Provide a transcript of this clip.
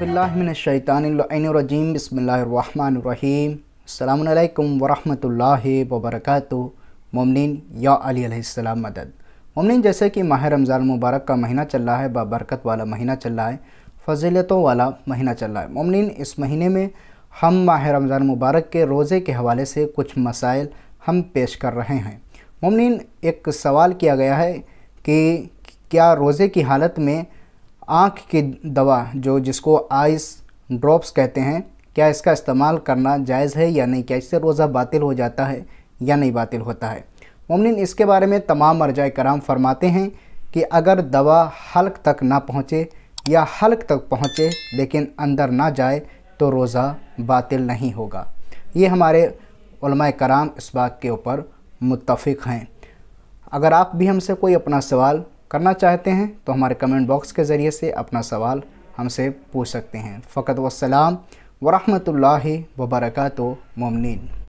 औज़ुबिल्लाहिमिनश्शैतानिर्रजीम बिस्मिल्लाहिर्रहमानिर्रहीम। अस्सलामुअलैकुम वरहमतुल्लाहि वबरकातुहू। मोमिनीन या अली अलैहिस्सलाम मदद। मोमिनीन, जैसे कि माह रमज़ान मुबारक का महीना चल रहा है, बाबरकत वाला महीना चल रहा है, फ़ज़ीलतों वाला महीना चल रहा है। मोमिनीन, इस महीने में हम माह रमज़ान मुबारक के रोज़े के हवाले से कुछ मसाइल हम पेश कर रहे हैं। मोमिनीन, एक सवाल किया गया है कि क्या रोज़े की हालत में आँख की दवा जिसको आइस ड्रॉप्स कहते हैं, क्या इसका इस्तेमाल करना जायज़ है या नहीं? क्या इससे रोज़ा बातिल हो जाता है या नहीं बातिल होता है? मोमिनीन, इसके बारे में तमाम मरजाए कराम फरमाते हैं कि अगर दवा हल्क तक ना पहुँचे या हल्क तक पहुँचे लेकिन अंदर ना जाए तो रोज़ा बातिल नहीं होगा। ये हमारे उलमाए कराम इस बात के ऊपर मुत्तफ़िक़ हैं। अगर आप भी हमसे कोई अपना सवाल करना चाहते हैं तो हमारे कमेंट बॉक्स के ज़रिए से अपना सवाल हमसे पूछ सकते हैं। फ़क़त वस्सलाम वरहमतुल्लाहि वबरकातुहू। मोमिनीन।